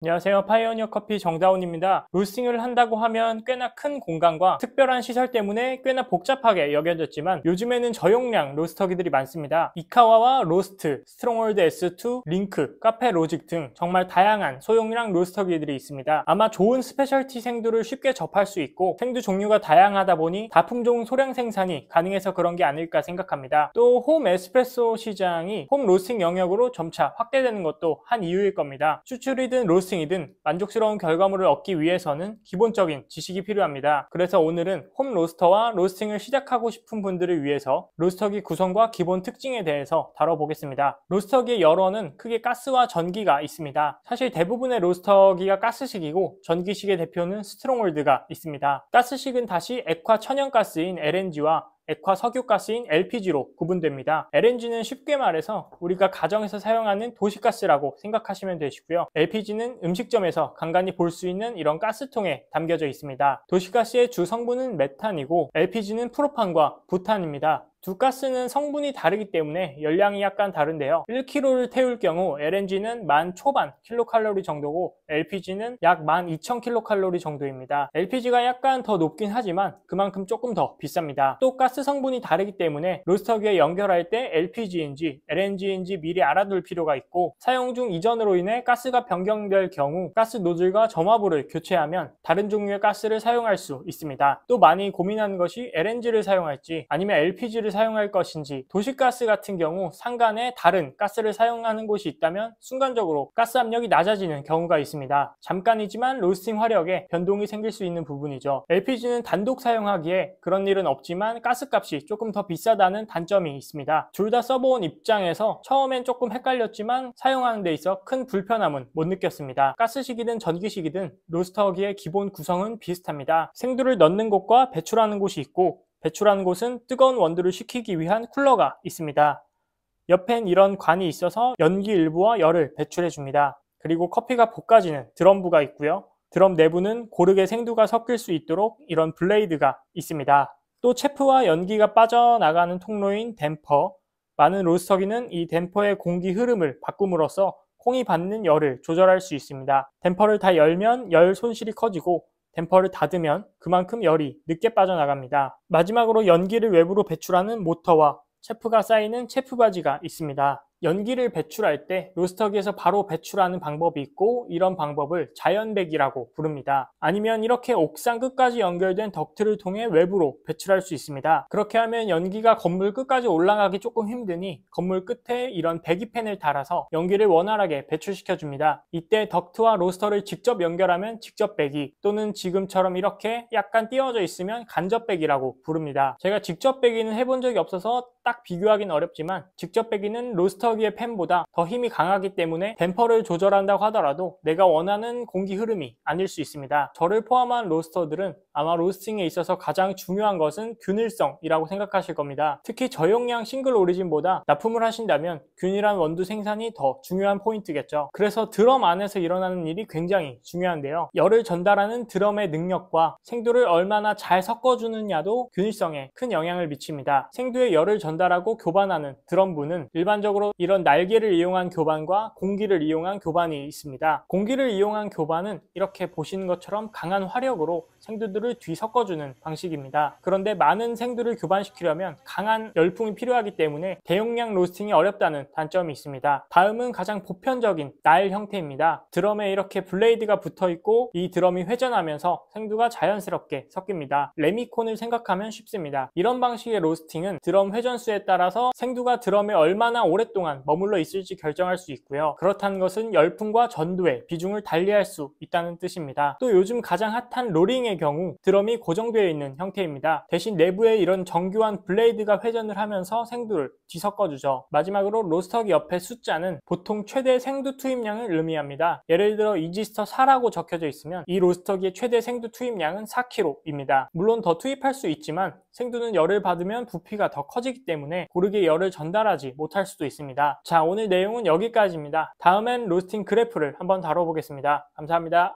안녕하세요. 파이오니어 커피 정다운입니다. 로스팅을 한다고 하면 꽤나 큰 공간과 특별한 시설 때문에 꽤나 복잡하게 여겨졌지만 요즘에는 저용량 로스터기들이 많습니다. 이카와와 로스트, 스트롱홀드 S2, 링크, 카페 로직 등 정말 다양한 소용량 로스터기들이 있습니다. 아마 좋은 스페셜티 생두를 쉽게 접할 수 있고 생두 종류가 다양하다 보니 다품종 소량 생산이 가능해서 그런 게 아닐까 생각합니다. 또 홈 에스프레소 시장이 홈 로스팅 영역으로 점차 확대되는 것도 한 이유일 겁니다. 추출이든 로스팅이든 만족스러운 결과물을 얻기 위해서는 기본적인 지식이 필요합니다. 그래서 오늘은 홈 로스터와 로스팅을 시작하고 싶은 분들을 위해서 로스터기 구성과 기본 특징에 대해서 다뤄보겠습니다. 로스터기의 열원은 크게 가스와 전기가 있습니다. 사실 대부분의 로스터기가 가스식이고 전기식의 대표는 스트롱홀드가 있습니다. 가스식은 다시 액화 천연가스인 LNG와 액화 석유가스인 LPG로 구분됩니다. LNG는 쉽게 말해서 우리가 가정에서 사용하는 도시가스라고 생각하시면 되시고요. LPG는 음식점에서 간간히 볼 수 있는 이런 가스통에 담겨져 있습니다. 도시가스의 주 성분은 메탄이고 LPG는 프로판과 부탄입니다. 두 가스는 성분이 다르기 때문에 열량이 약간 다른데요. 1kg를 태울 경우 LNG는 10,000 초반 킬로칼로리 정도고 LPG는 약 12,000킬로칼로리 정도입니다. LPG가 약간 더 높긴 하지만 그만큼 조금 더 비쌉니다. 또 가스 성분이 다르기 때문에 로스터기에 연결할 때 LPG인지 LNG인지 미리 알아둘 필요가 있고 사용 중 이전으로 인해 가스가 변경될 경우 가스 노즐과 점화부를 교체하면 다른 종류의 가스를 사용할 수 있습니다. 또 많이 고민하는 것이 LNG를 사용할지 아니면 LPG를 사용할 것인지. 도시가스 같은 경우 상간에 다른 가스를 사용하는 곳이 있다면 순간적으로 가스 압력이 낮아지는 경우가 있습니다. 잠깐이지만 로스팅 화력에 변동이 생길 수 있는 부분이죠. LPG는 단독 사용하기에 그런 일은 없지만 가스값이 조금 더 비싸다는 단점이 있습니다. 둘 다 써본 입장에서 처음엔 조금 헷갈렸지만 사용하는 데 있어 큰 불편함은 못 느꼈습니다. 가스식이든 전기식이든 로스터기의 기본 구성은 비슷합니다. 생두를 넣는 곳과 배출하는 곳이 있고 배출하는 곳은 뜨거운 원두를 식히기 위한 쿨러가 있습니다. 옆엔 이런 관이 있어서 연기 일부와 열을 배출해 줍니다. 그리고 커피가 볶아지는 드럼부가 있고요. 드럼 내부는 고르게 생두가 섞일 수 있도록 이런 블레이드가 있습니다. 또 체프와 연기가 빠져나가는 통로인 댐퍼, 많은 로스터기는 이 댐퍼의 공기 흐름을 바꿈으로써 콩이 받는 열을 조절할 수 있습니다. 댐퍼를 다 열면 열 손실이 커지고 댐퍼를 닫으면 그만큼 열이 늦게 빠져나갑니다. 마지막으로 연기를 외부로 배출하는 모터와 체프가 쌓이는 체프바지가 있습니다. 연기를 배출할 때 로스터기에서 바로 배출하는 방법이 있고 이런 방법을 자연배기라고 부릅니다. 아니면 이렇게 옥상 끝까지 연결된 덕트를 통해 외부로 배출할 수 있습니다. 그렇게 하면 연기가 건물 끝까지 올라가기 조금 힘드니 건물 끝에 이런 배기팬을 달아서 연기를 원활하게 배출시켜 줍니다. 이때 덕트와 로스터를 직접 연결하면 직접 배기 또는 지금처럼 이렇게 약간 띄워져 있으면 간접 배기라고 부릅니다. 제가 직접 배기는 해본 적이 없어서 딱 비교하기는 어렵지만 직접 배기는 로스터기의 팬보다 더 힘이 강하기 때문에 댐퍼를 조절한다고 하더라도 내가 원하는 공기 흐름이 아닐 수 있습니다. 저를 포함한 로스터들은 아마 로스팅에 있어서 가장 중요한 것은 균일성이라고 생각하실 겁니다. 특히 저용량 싱글 오리진보다 납품을 하신다면 균일한 원두 생산이 더 중요한 포인트겠죠. 그래서 드럼 안에서 일어나는 일이 굉장히 중요한데요. 열을 전달하는 드럼의 능력과 생두를 얼마나 잘 섞어주느냐도 균일성에 큰 영향을 미칩니다. 생두에 열을 전달하고 교반하는 드럼부는 일반적으로 이런 날개를 이용한 교반과 공기를 이용한 교반이 있습니다. 공기를 이용한 교반은 이렇게 보시는 것처럼 강한 화력으로 생두들을 뒤섞어주는 방식입니다. 그런데 많은 생두를 교반시키려면 강한 열풍이 필요하기 때문에 대용량 로스팅이 어렵다는 단점이 있습니다. 다음은 가장 보편적인 날 형태입니다. 드럼에 이렇게 블레이드가 붙어 있고 이 드럼이 회전하면서 생두가 자연스럽게 섞입니다. 레미콘을 생각하면 쉽습니다. 이런 방식의 로스팅은 드럼 회전수에 따라서 생두가 드럼에 얼마나 오랫동안 머물러 있을지 결정할 수 있고요. 그렇다는 것은 열풍과 전도의 비중을 달리할 수 있다는 뜻입니다. 또 요즘 가장 핫한 로링의 경우 드럼이 고정되어 있는 형태입니다. 대신 내부에 이런 정교한 블레이드가 회전을 하면서 생두를 뒤섞어주죠. 마지막으로 로스터기 옆에 숫자는 보통 최대 생두 투입량을 의미합니다. 예를 들어 이지스터 4라고 적혀져 있으면 이 로스터기의 최대 생두 투입량은 4kg입니다. 물론 더 투입할 수 있지만 생두는 열을 받으면 부피가 더 커지기 때문에 고르게 열을 전달하지 못할 수도 있습니다. 자, 오늘 내용은 여기까지입니다. 다음엔 로스팅 그래프를 한번 다뤄보겠습니다. 감사합니다.